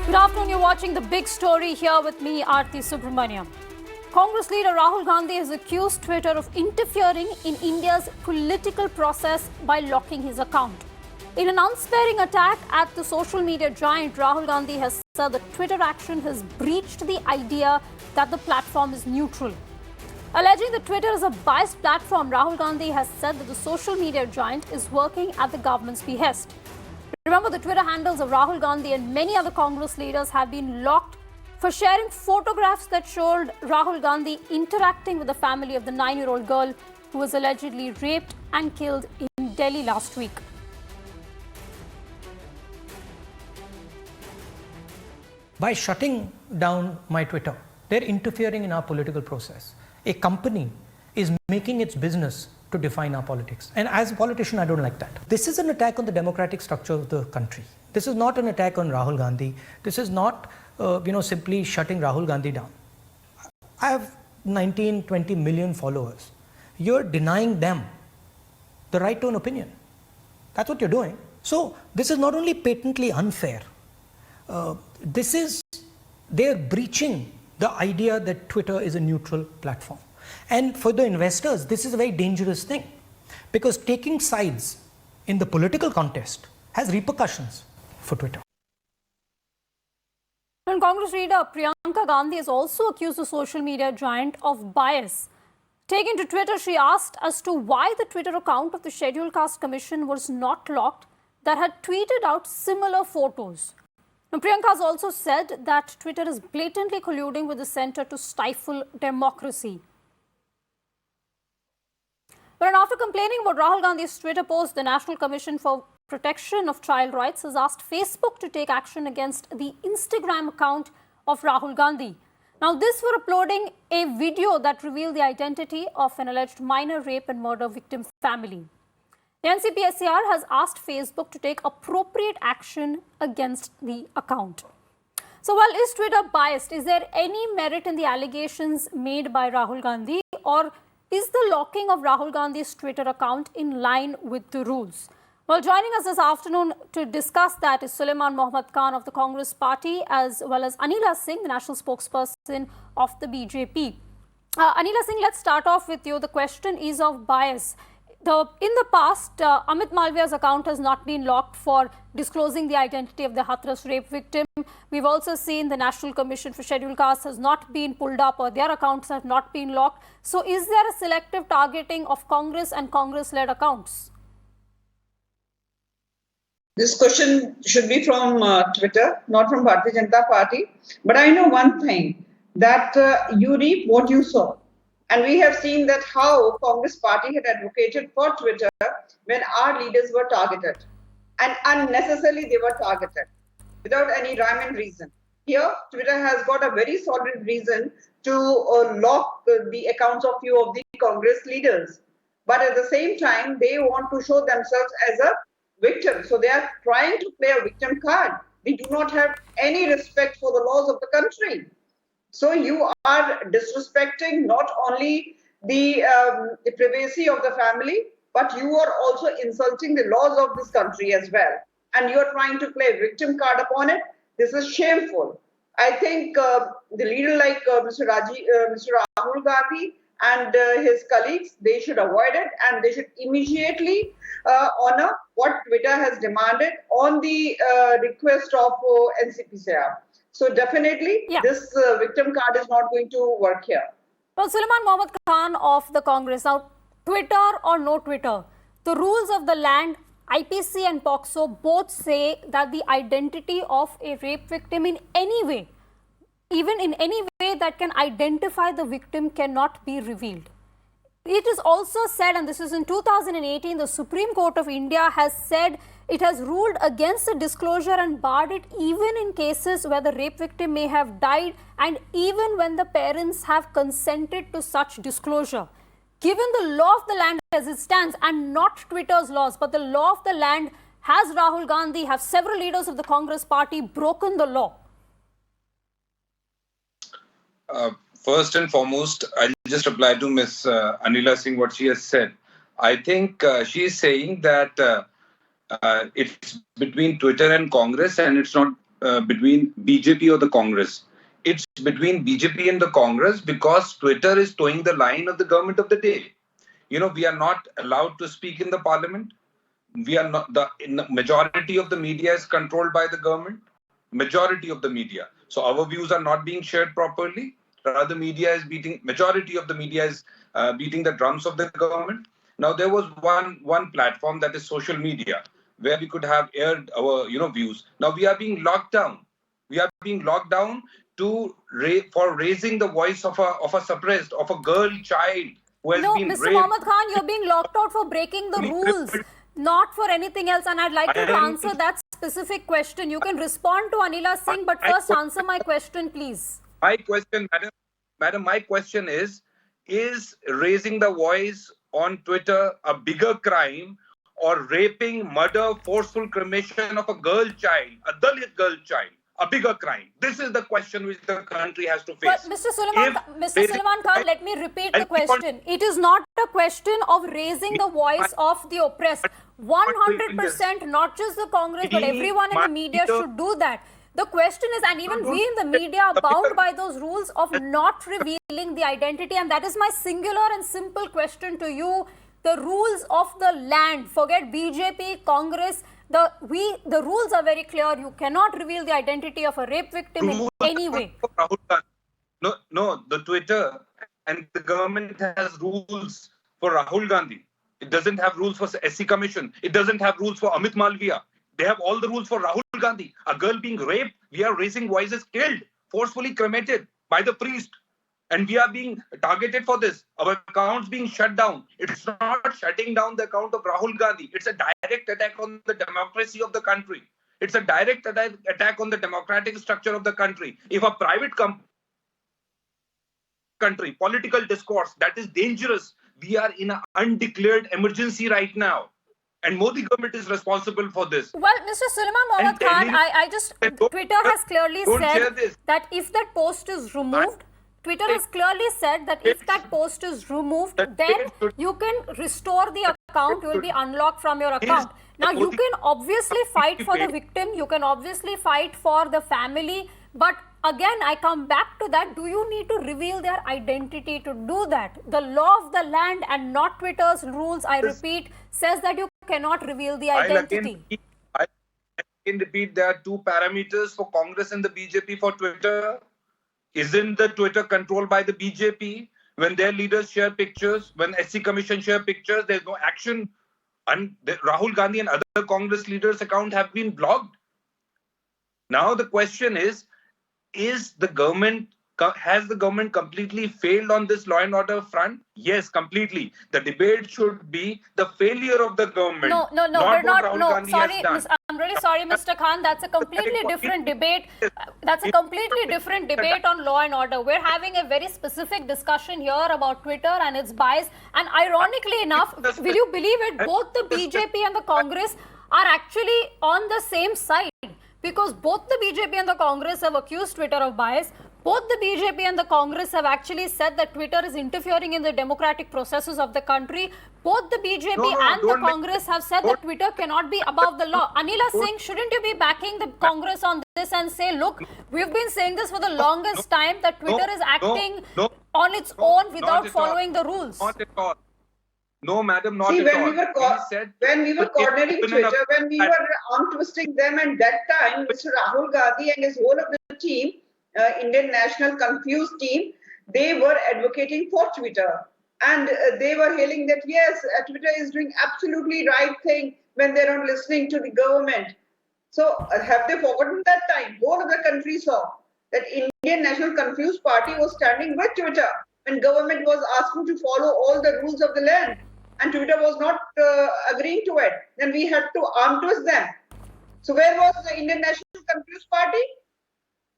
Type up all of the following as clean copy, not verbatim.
Good afternoon, you're watching The Big Story here with me, Aarti Subramaniam. Congress leader Rahul Gandhi has accused Twitter of interfering in India's political process by locking his account. In an unsparing attack at the social media giant, Rahul Gandhi has said that Twitter action has breached the idea that the platform is neutral. Alleging that Twitter is a biased platform, Rahul Gandhi has said that the social media giant is working at the government's behest. Remember, the Twitter handles of Rahul Gandhi and many other Congress leaders have been locked for sharing photographs that showed Rahul Gandhi interacting with the family of the 9-year-old girl who was allegedly raped and killed in Delhi last week. By shutting down my Twitter, they're interfering in our political process. A company is making its business to define our politics. And as a politician, I don't like that. This is an attack on the democratic structure of the country. This is not an attack on Rahul Gandhi. This is not, simply shutting Rahul Gandhi down. I have 19, 20 million followers. You're denying them the right to an opinion. That's what you're doing. So this is not only patently unfair, they're breaching the idea that Twitter is a neutral platform. And for the investors, this is a very dangerous thing because taking sides in the political contest has repercussions for Twitter. And Congress leader Priyanka Gandhi has also accused the social media giant of bias. Taking to Twitter, she asked as to why the Twitter account of the Scheduled Caste Commission was not locked that had tweeted out similar photos. Now, Priyanka has also said that Twitter is blatantly colluding with the centre to stifle democracy. But after complaining about Rahul Gandhi's Twitter post, the National Commission for Protection of Child Rights has asked Facebook to take action against the Instagram account of Rahul Gandhi. Now, this for uploading a video that revealed the identity of an alleged minor rape and murder victim family. The NCPSCR has asked Facebook to take appropriate action against the account. So, while is Twitter biased? Is there any merit in the allegations made by Rahul Gandhi, or is the locking of Rahul Gandhi's Twitter account in line with the rules? Well, joining us this afternoon to discuss that is Sulaiman Mohammad Khan of the Congress Party, as well as Anila Singh, the national spokesperson of the BJP. Anila Singh, let's start off with you. The question is of bias. In the past, Amit Malviya's account has not been locked for disclosing the identity of the Hathras rape victim. We've also seen the National Commission for Scheduled Castes has not been pulled up, or their accounts have not been locked. So is there a selective targeting of Congress and Congress-led accounts? This question should be from Twitter, not from Bharatiya Janata Party. But I know one thing, that you reap what you sow. And we have seen that how Congress Party had advocated for Twitter when our leaders were targeted. And unnecessarily they were targeted without any rhyme and reason. Here, Twitter has got a very solid reason to lock the accounts of few of the Congress leaders. But at the same time, they want to show themselves as a victim. So they are trying to play a victim card. They do not have any respect for the laws of the country. So you are disrespecting not only the privacy of the family, but you are also insulting the laws of this country as well. And you are trying to play victim card upon it. This is shameful. I think the leader like Mr. Rahul Gandhi and his colleagues, they should avoid it, and they should immediately honor what Twitter has demanded on the request of NCPCR. So definitely, this victim card is not going to work here. Well, Sulaiman Mohammad Khan of the Congress. Now, Twitter or no Twitter, the rules of the land, IPC and POCSO both say that the identity of a rape victim in any way, even in any way that can identify the victim, cannot be revealed. It is also said, and this is in 2018, the Supreme Court of India has said it has ruled against the disclosure and barred it even in cases where the rape victim may have died and even when the parents have consented to such disclosure. Given the law of the land as it stands, and not Twitter's laws, but the law of the land, has Rahul Gandhi, have several leaders of the Congress Party broken the law? First and foremost, I'll just reply to Ms. Anila Singh what she has said. I think she is saying that it's between Twitter and Congress, and it's not between BJP or the Congress. It's between BJP and the Congress because Twitter is towing the line of the government of the day. We are not allowed to speak in the parliament. We are not, the majority of the media is controlled by the government. Majority of the media. So our views are not being shared properly. Rather, majority of the media is beating the drums of the government. Now, there was one platform, that is social media, where we could have aired our views. Now we are being locked down. We are being locked down for raising the voice of a girl child who has No, been Mr. raped. Mohammed Khan, you're being locked out for breaking the rules, not for anything else. And I'd like you to answer that specific question. You can respond to Anila Singh, but first answer my question, please. My question, madam, my question is raising the voice on Twitter a bigger crime, or raping, murder, forceful cremation of a girl child, a Dalit girl child, a bigger crime? This is the question which the country has to face. But Mr. Sulaiman Khan, let me repeat the question. It is not a question of raising the voice of the oppressed. 100%, not just the Congress, but everyone in the media should do that. The question is, and even we in the media are bound by those rules of not revealing the identity, and that is my singular and simple question to you. The rules of the land, forget BJP, Congress, the rules are very clear. You cannot reveal the identity of a rape victim in any way. No, the Twitter and the government has rules for Rahul Gandhi. It doesn't have rules for SC Commission. It doesn't have rules for Amit Malviya. They have all the rules for Rahul Gandhi. A girl being raped, we are raising voices, killed, forcefully cremated by the priest. And we are being targeted for this. Our accounts being shut down. It's not shutting down the account of Rahul Gandhi. It's a direct attack on the democracy of the country. It's a direct attack on the democratic structure of the country. If a private country, political discourse, that is dangerous. We are in an undeclared emergency right now. And Modi government is responsible for this. Well, Mr. Sulaiman Mohammed Khan, Twitter has clearly said that if that post is removed, Twitter has clearly said that if that post is removed, then you can restore the account, you will be unlocked from your account. Now, you can obviously fight for the victim, you can obviously fight for the family, but again, I come back to that. Do you need to reveal their identity to do that? The law of the land and not Twitter's rules, I repeat, says that you cannot reveal the identity. I can repeat, there are two parameters for Congress and the BJP for Twitter. Isn't the Twitter controlled by the BJP? When their leaders share pictures, when SC Commission share pictures, there's no action. And Rahul Gandhi and other Congress leaders' accounts have been blocked. Now the question is the government, has the government completely failed on this law and order front? Yes, completely. The debate should be the failure of the government. No, we're not. No, sorry, I'm really sorry, Mr. Khan. That's a completely different debate. That's a completely different debate on law and order. We're having a very specific discussion here about Twitter and its bias. And ironically enough, will you believe it? Both the BJP and the Congress are actually on the same side. Because both the BJP and the Congress have accused Twitter of bias. Both the BJP and the Congress have actually said that Twitter is interfering in the democratic processes of the country. Both the BJP and the Congress have said that Twitter cannot be above the law. Anila Singh, shouldn't you be backing the Congress on this and say, look, we've been saying this for the longest time, that Twitter is acting on its own without following the rules? Not at all. No, madam, not See, at all. when we were cornering Twitter, when we were arm twisting them, and that time, Mr. Rahul Gandhi and his whole of the team, Indian National Confused team, they were advocating for Twitter. And they were hailing that, yes, Twitter is doing absolutely right thing when they're not listening to the government. So have they forgotten that time? Whole of the country saw that Indian National Confused Party was standing with Twitter when government was asking to follow all the rules of the land. And Twitter was not agreeing to it. Then we had to arm twist them. So where was the Indian National Confused Party?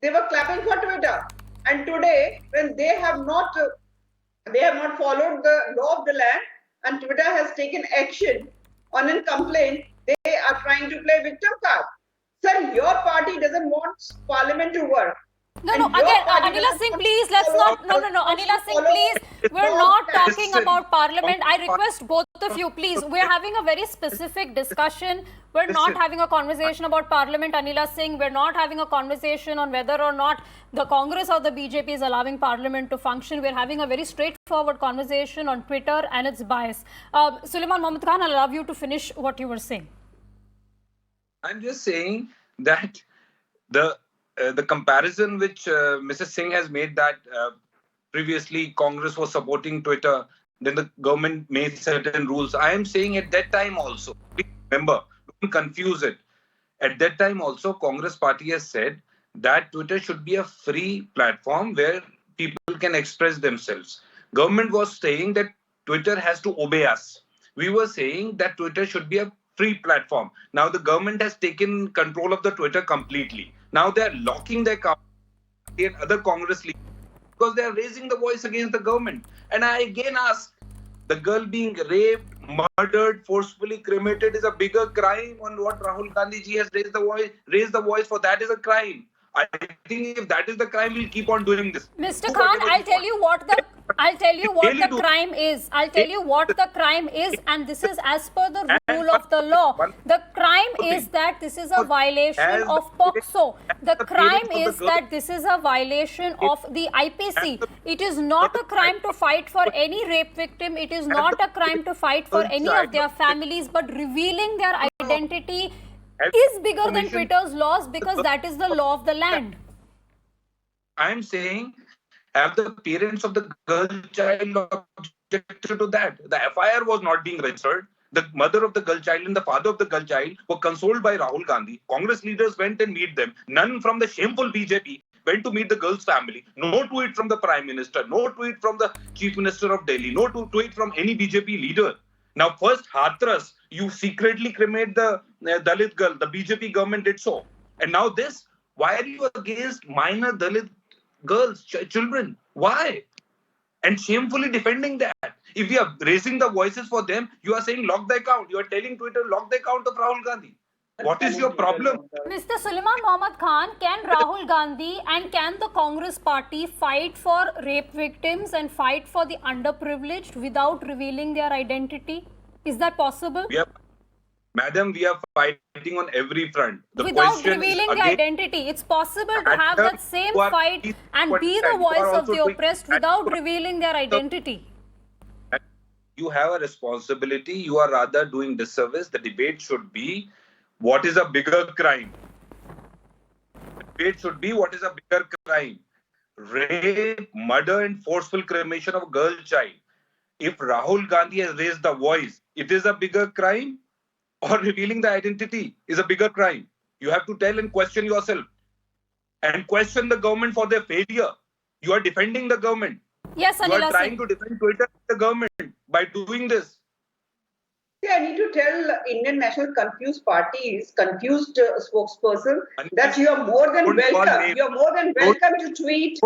They were clapping for Twitter. And today, when they have not followed the law of the land, and Twitter has taken action on a complaint, they are trying to play victim card. Sir, your party doesn't want Parliament to work. No, And no, your again, party Anila does Singh, not please, let's follow- not, no, Anila Singh, follow- please, we're follow not that. talking Listen, about parliament. I Congress request both of you, please, we're having a very specific discussion. We're not Listen. having a conversation about parliament, Anila Singh. We're not having a conversation on whether or not the Congress or the BJP is allowing parliament to function. We're having a very straightforward conversation on Twitter and its bias. Suleiman Mohammed Khan, I'll allow you to finish what you were saying. I'm just saying that the comparison which Mrs. Singh has made, that previously Congress was supporting Twitter, then the government made certain rules. I am saying at that time also, please remember, don't confuse it. At that time also, Congress party has said that Twitter should be a free platform where people can express themselves. Government was saying that Twitter has to obey us. We were saying that Twitter should be a free platform. Now the government has taken control of the Twitter completely. Now they are locking their account and other Congress leaders because they are raising the voice against the government. And I again ask, the girl being raped, murdered, forcefully cremated is a bigger crime on what Rahul Gandhi ji has raised the voice for. That is a crime. I think if that is the crime, we'll keep on doing this. Mr. Do Khan, whatever I'll you tell want. you what the Really do. crime is. I'll tell you what the crime is, and this is as per the And rule of the law. one The crime thing. is that this is a violation As the of POCSO. The the crime parents of the is girl- that this is a violation of the IPC. It is not a crime to fight for any rape victim. It is not a crime to fight for any of their families, but revealing their identity is bigger than Twitter's laws because that is the law of the land. I am saying, have the parents of the girl child objected to that? The FIR was not being registered. The mother of the girl child and the father of the girl child were consoled by Rahul Gandhi. Congress leaders went and meet them. None from the shameful BJP went to meet the girl's family. No tweet from the Prime Minister. No tweet from the Chief Minister of Delhi. No tweet from any BJP leader. Now, first, Hathras, you secretly cremate the Dalit girl. The BJP government did so. And now this, why are you against minor Dalit girls, children? Why? And shamefully defending that. If we are raising the voices for them, you are saying lock the account. You are telling Twitter lock the account of Rahul Gandhi. What is your problem? Mr. Suleiman Mohammed Khan, can Rahul Gandhi and can the Congress party fight for rape victims and fight for the underprivileged without revealing their identity? Is that possible? Madam, we are fighting on every front. The Without question revealing is, the again, identity. It's possible to have Madam, that same you are- fight and you be are the voice of also the doing- oppressed without revealing their identity. you have a responsibility. You are rather doing disservice. The debate should be, what is a bigger crime? The debate should be, what is a bigger crime? Rape, murder and forceful cremation of a girl child. If Rahul Gandhi has raised the voice, it is a bigger crime, or revealing the identity is a bigger crime. You have to tell and question yourself and question the government for their failure. You are defending the government. Yes, You are Anila trying Singh. to defend Twitter and the government by doing this. See, I need to tell Indian National Confused Party's confused spokesperson that you are more than Don't call welcome. names. You are more than welcome to tweet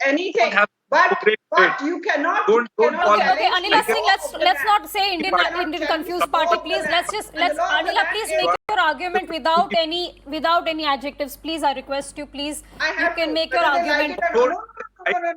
anything. But you cannot. Don't Okay, call okay, names. Anila Singh, let's not say Indian Confused Party, please. Let's Anila, please make your argument without any adjectives, please. I request you, please. You can make your argument.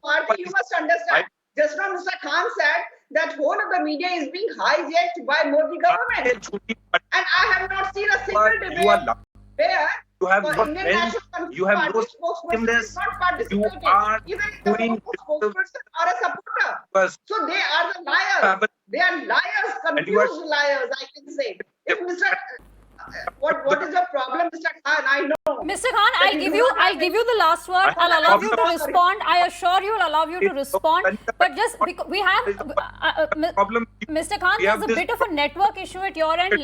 Party, you must understand. Just now, Mr. Khan said that whole of the media is being hijacked by Modi government, and I have not seen a single debate where You have the no Indian friends. National Confused You have Party no spokesperson is not You participating. are Even if the doing spokesperson are a supporter. First, So they are the liars. They are liars, confused liars, I can say. If Mr. What is the problem, Mr. Khan? I know. Mr. Khan, I'll give you the last word. I'll allow you to respond. I assure you, I'll allow you to respond. But just because we have, Mr. Khan, there's a bit of a network issue at your end.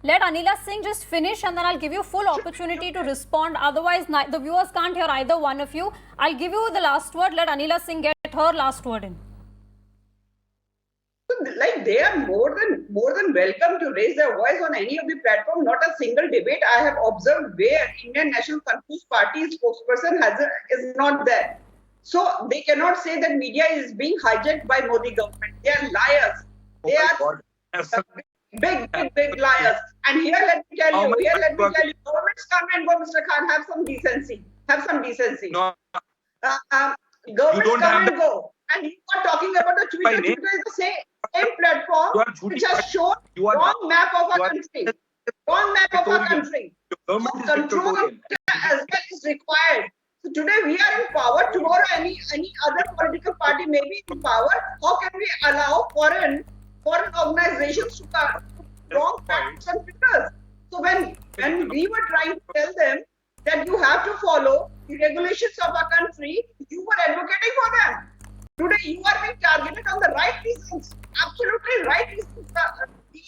Let Anila Singh just finish, and then I'll give you full opportunity to respond. Otherwise, the viewers can't hear either one of you. I'll give you the last word. Let Anila Singh get her last word in. Like, they are more than welcome to raise their voice on any of the platform. Not a single debate I have observed where Indian National Confused Party spokesperson is not there. So they cannot say that media is being hijacked by Modi government. They are liars. They are big liars. And here let me tell you, governments come and go, Mr. Khan, have some decency. Have some decency. No, Governments don't come have and go. And you are talking about the Twitter. By name. Twitter is the same platform You are jhoothi which has shown you are wrong map of you our are country. Wrong map of our dictatorial. country. Your So government is control dictatorial. as well is required. So today we are in power. Tomorrow any other political party may be in power. How can we allow foreign organizations to wrong facts and figures? So when we were trying to tell them that you have to follow the regulations of our country, you were advocating for them. Today you are being targeted on the right reasons, absolutely right reasons.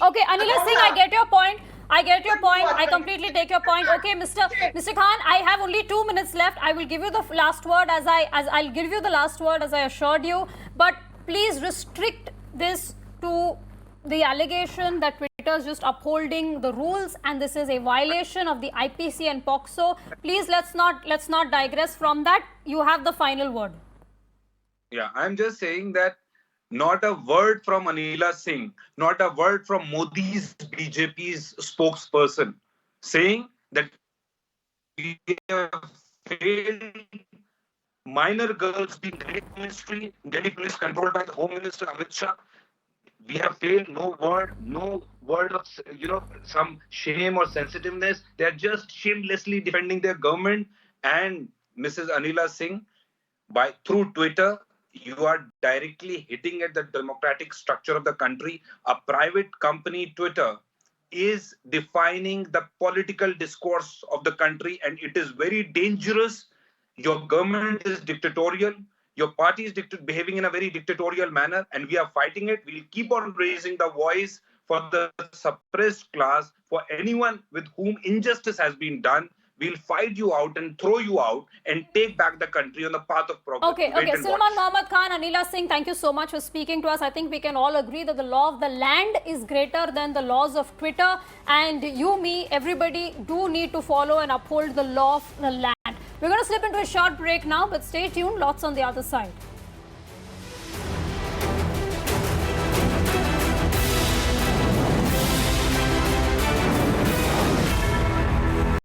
Okay, Anila Singh, I get your point. I get your point. I completely take your point. Okay, Mr. Khan, I have only 2 minutes left. I will give you the last word as I'll give you the last word as I assured you. But please restrict this to the allegation that Twitter is just upholding the rules and this is a violation of the IPC and POCSO. Please let's not digress from that. You have the final word. Yeah, I'm just saying that not a word from Anila Singh, not a word from Modi's BJP's spokesperson saying that we have failed minor girls being Delhi Ministry, Delhi Police controlled by the Home Minister Amit Shah. We have failed. No word of some shame or sensitiveness. They are just shamelessly defending their government. And Mrs. Anila Singh, through Twitter, you are directly hitting at the democratic structure of the country. A private company, Twitter, is defining the political discourse of the country, and it is very dangerous. Your government is dictatorial. Your party is behaving in a very dictatorial manner, and we are fighting it. We'll keep on raising the voice for the suppressed class, for anyone with whom injustice has been done. We'll fight you out and throw you out and take back the country on the path of progress. Okay. Sulman Mohammad Khan, Anila Singh, thank you so much for speaking to us. I think we can all agree that the law of the land is greater than the laws of Twitter. And you, me, everybody do need to follow and uphold the law of the land. We're going to slip into a short break now, but stay tuned. Lots on the other side.